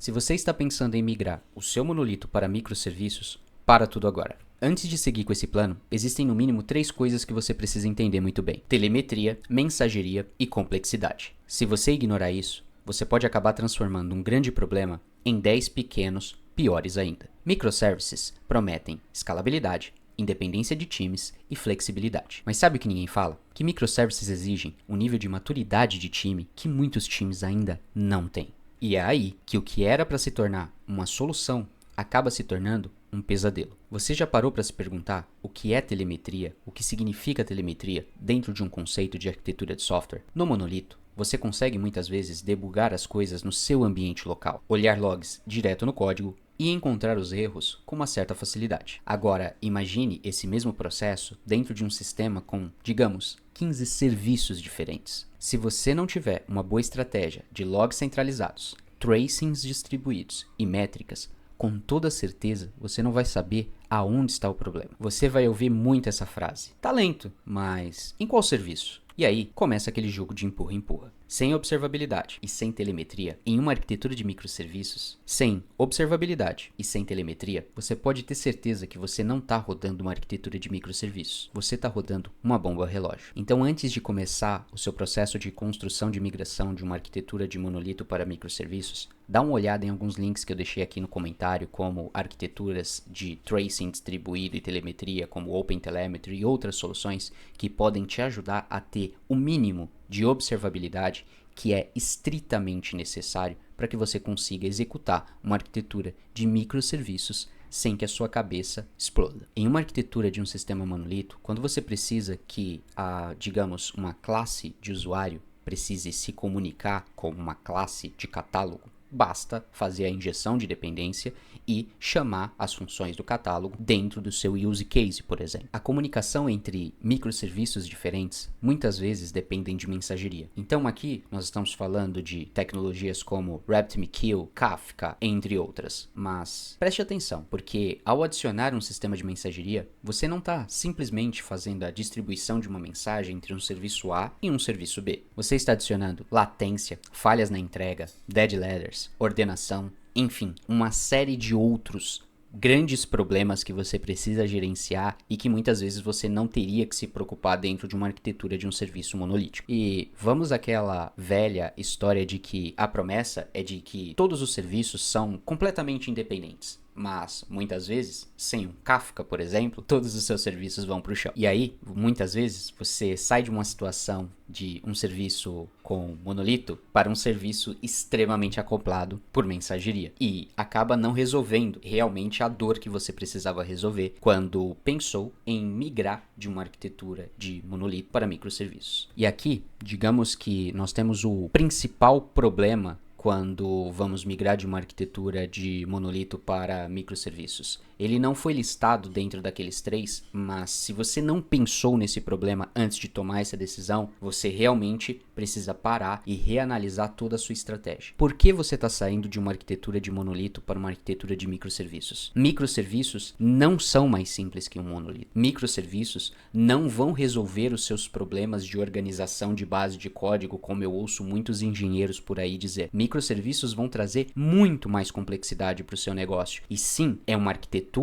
Se você está pensando em migrar o seu monolito para microserviços, para tudo agora. Antes de seguir com esse plano, existem no mínimo 3 coisas que você precisa entender muito bem: telemetria, mensageria e complexidade. Se você ignorar isso, você pode acabar transformando um grande problema em 10 pequenos, piores ainda. Microservices prometem escalabilidade, independência de times e flexibilidade. Mas sabe o que ninguém fala? Que microservices exigem um nível de maturidade de time que muitos times ainda não têm. E é aí que o que era para se tornar uma solução acaba se tornando um pesadelo. Você já parou para se perguntar o que é telemetria, o que significa telemetria dentro de um conceito de arquitetura de software? No monolito, você consegue muitas vezes debugar as coisas no seu ambiente local, olhar logs direto no código e encontrar os erros com uma certa facilidade. Agora, imagine esse mesmo processo dentro de um sistema com, digamos, 15 serviços diferentes. Se você não tiver uma boa estratégia de logs centralizados, tracings distribuídos e métricas, com toda certeza você não vai saber aonde está o problema. Você vai ouvir muito essa frase: tá lento, mas em qual serviço? E aí começa aquele jogo de empurra-empurra. Sem observabilidade e sem telemetria, em uma arquitetura de microserviços, sem observabilidade e sem telemetria, você pode ter certeza que você não está rodando uma arquitetura de microserviços. Você está rodando uma bomba relógio. Então, antes de começar o seu processo de construção de migração de uma arquitetura de monolito para microserviços, dá uma olhada em alguns links que eu deixei aqui no comentário, como arquiteturas de tracing distribuído e telemetria, como OpenTelemetry e outras soluções que podem te ajudar a ter o mínimo de observabilidade que é estritamente necessário para que você consiga executar uma arquitetura de microserviços sem que a sua cabeça exploda. Em uma arquitetura de um sistema monolito, quando você precisa que digamos, uma classe de usuário precise se comunicar com uma classe de catálogo, basta fazer a injeção de dependência e chamar as funções do catálogo dentro do seu use case, por exemplo. A comunicação entre microserviços diferentes muitas vezes dependem de mensageria. Então aqui nós estamos falando de tecnologias como RabbitMQ, Kafka, entre outras. Mas preste atenção, porque ao adicionar um sistema de mensageria, você não está simplesmente fazendo a distribuição de uma mensagem entre um serviço A e um serviço B. Você está adicionando latência, falhas na entrega, dead letters, ordenação, enfim, uma série de outros grandes problemas que você precisa gerenciar e que muitas vezes você não teria que se preocupar dentro de uma arquitetura de um serviço monolítico. E vamos àquela velha história de que a promessa é de que todos os serviços são completamente independentes. Mas, muitas vezes, sem um Kafka, por exemplo, todos os seus serviços vão para o chão. E aí, muitas vezes, você sai de uma situação de um serviço com monolito para um serviço extremamente acoplado por mensageria. E acaba não resolvendo realmente a dor que você precisava resolver quando pensou em migrar de uma arquitetura de monolito para microserviços. E aqui, digamos que nós temos o principal problema quando vamos migrar de uma arquitetura de monolito para microserviços. Ele não foi listado dentro daqueles 3, mas se você não pensou nesse problema antes de tomar essa decisão, você realmente precisa parar e reanalisar toda a sua estratégia. Por que você está saindo de uma arquitetura de monolito para uma arquitetura de microserviços? Microserviços não são mais simples que um monolito. Microserviços não vão resolver os seus problemas de organização de base de código, como eu ouço muitos engenheiros por aí dizer. Microserviços vão trazer muito mais complexidade para o seu negócio. E sim, é uma arquitetura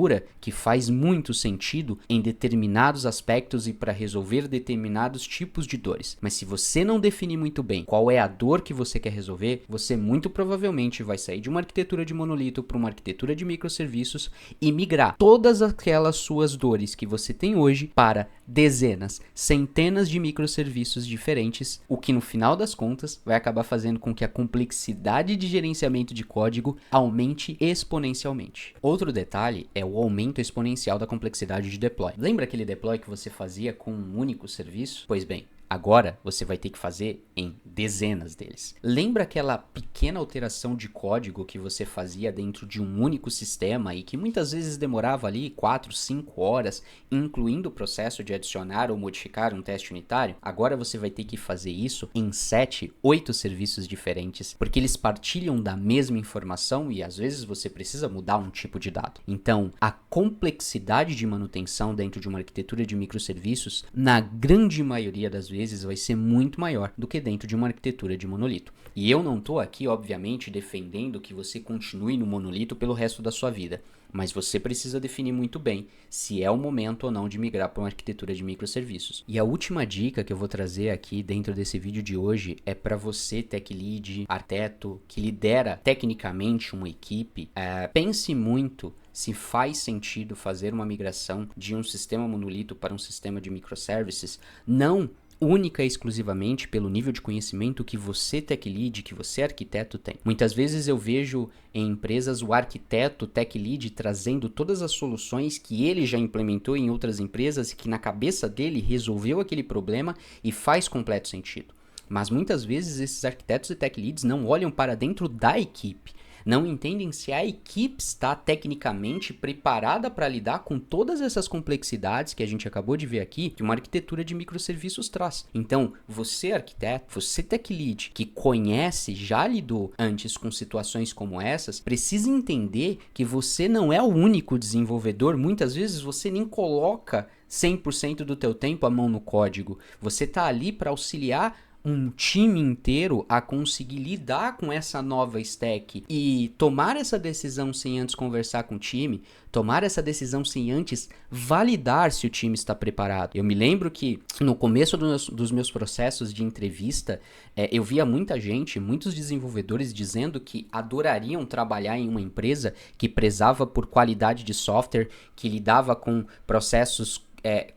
que faz muito sentido em determinados aspectos e para resolver determinados tipos de dores. Mas se você não definir muito bem qual é a dor que você quer resolver, você muito provavelmente vai sair de uma arquitetura de monolito para uma arquitetura de microserviços e migrar todas aquelas suas dores que você tem hoje para dezenas, centenas de microserviços diferentes, o que no final das contas vai acabar fazendo com que a complexidade de gerenciamento de código aumente exponencialmente. Outro detalhe é o aumento exponencial da complexidade de deploy. Lembra aquele deploy que você fazia com um único serviço? Pois bem, agora você vai ter que fazer em dezenas deles. Lembra aquela pequena alteração de código que você fazia dentro de um único sistema e que muitas vezes demorava ali 4, 5 horas, incluindo o processo de adicionar ou modificar um teste unitário? Agora você vai ter que fazer isso em 7, 8 serviços diferentes, porque eles partilham da mesma informação e às vezes você precisa mudar um tipo de dado. Então, a complexidade de manutenção dentro de uma arquitetura de microserviços, na grande maioria das vezes, vezes vai ser muito maior do que dentro de uma arquitetura de monolito. E eu não estou aqui, obviamente, defendendo que você continue no monolito pelo resto da sua vida, mas você precisa definir muito bem se é o momento ou não de migrar para uma arquitetura de microserviços. E a última dica que eu vou trazer aqui dentro desse vídeo de hoje é para você, tech lead, arquiteto, que lidera tecnicamente uma equipe, pense muito se faz sentido fazer uma migração de um sistema monolito para um sistema de microservices, não única e exclusivamente pelo nível de conhecimento que você tech lead, que você arquiteto tem. Muitas vezes eu vejo em empresas o arquiteto tech lead trazendo todas as soluções que ele já implementou em outras empresas e que na cabeça dele resolveu aquele problema e faz completo sentido. Mas muitas vezes esses arquitetos e tech leads não olham para dentro da equipe. Não entendem se a equipe está tecnicamente preparada para lidar com todas essas complexidades que a gente acabou de ver aqui, que uma arquitetura de microserviços traz. Então, você arquiteto, você tech lead, que conhece, já lidou antes com situações como essas, precisa entender que você não é o único desenvolvedor. Muitas vezes você nem coloca 100% do teu tempo a mão no código. Você está ali para auxiliar um time inteiro a conseguir lidar com essa nova stack e tomar essa decisão sem antes conversar com o time, tomar essa decisão sem antes validar se o time está preparado. Eu me lembro que no começo dos meus processos de entrevista, eu via muita gente, muitos desenvolvedores dizendo que adorariam trabalhar em uma empresa que prezava por qualidade de software, que lidava com processos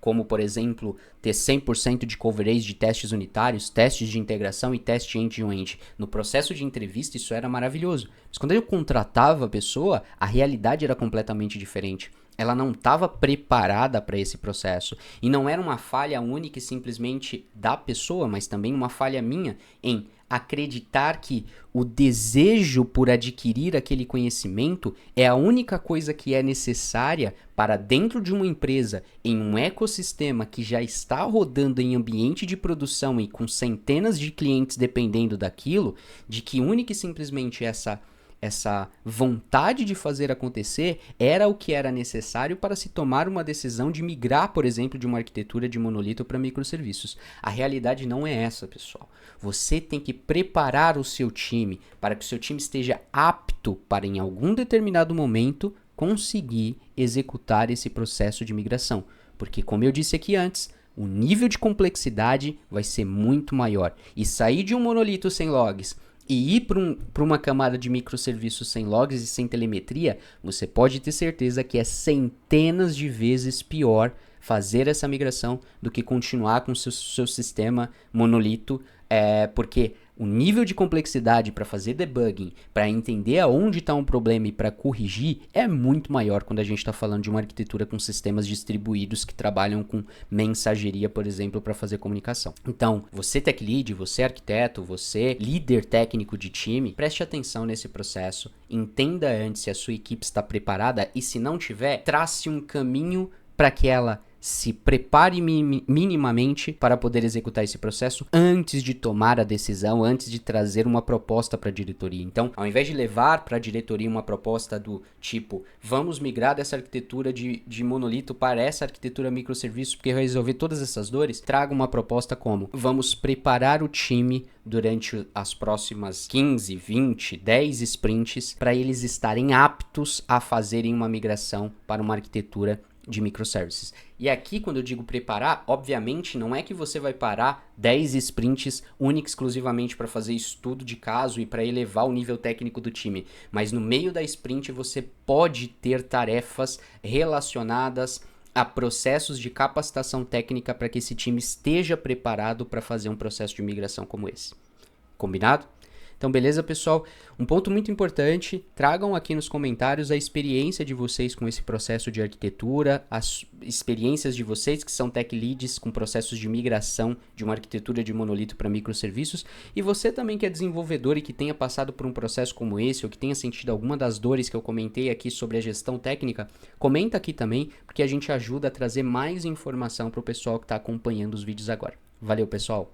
como, por exemplo, ter 100% de coverage de testes unitários, testes de integração e teste end-to-end. No processo de entrevista, isso era maravilhoso. Mas quando eu contratava a pessoa, a realidade era completamente diferente. Ela não estava preparada para esse processo. E não era uma falha única e simplesmente da pessoa, mas também uma falha minha em acreditar que o desejo por adquirir aquele conhecimento é a única coisa que é necessária para dentro de uma empresa, em um ecossistema que já está rodando em ambiente de produção e com centenas de clientes dependendo daquilo, de que única e simplesmente essa vontade de fazer acontecer era o que era necessário para se tomar uma decisão de migrar, por exemplo, de uma arquitetura de monolito para microserviços. A realidade não é essa, pessoal. Você tem que preparar o seu time para que o seu time esteja apto para, em algum determinado momento, conseguir executar esse processo de migração. Porque, como eu disse aqui antes, o nível de complexidade vai ser muito maior. E sair de um monolito sem logs e ir para uma camada de microserviços sem logs e sem telemetria, você pode ter certeza que é centenas de vezes pior fazer essa migração do que continuar com o seu sistema monolito, porque o nível de complexidade para fazer debugging, para entender aonde está um problema e para corrigir, é muito maior quando a gente está falando de uma arquitetura com sistemas distribuídos que trabalham com mensageria, por exemplo, para fazer comunicação. Então, você tech lead, você arquiteto, você líder técnico de time, preste atenção nesse processo, entenda antes se a sua equipe está preparada e, se não tiver, trace um caminho para que ela se prepare minimamente para poder executar esse processo antes de tomar a decisão, antes de trazer uma proposta para a diretoria. Então, ao invés de levar para a diretoria uma proposta do tipo, vamos migrar dessa arquitetura de monolito para essa arquitetura microserviços porque vai resolver todas essas dores, traga uma proposta como, vamos preparar o time durante as próximas 15, 20, 10 sprints para eles estarem aptos a fazerem uma migração para uma arquitetura de microservices. E aqui, quando eu digo preparar, obviamente não é que você vai parar 10 sprints única e exclusivamente para fazer estudo de caso e para elevar o nível técnico do time, mas no meio da sprint você pode ter tarefas relacionadas a processos de capacitação técnica para que esse time esteja preparado para fazer um processo de migração como esse. Combinado? Então, beleza, pessoal? Um ponto muito importante, tragam aqui nos comentários a experiência de vocês com esse processo de arquitetura, as experiências de vocês que são tech leads com processos de migração de uma arquitetura de monolito para microserviços, e você também que é desenvolvedor e que tenha passado por um processo como esse, ou que tenha sentido alguma das dores que eu comentei aqui sobre a gestão técnica, comenta aqui também, porque a gente ajuda a trazer mais informação para o pessoal que está acompanhando os vídeos agora. Valeu, pessoal!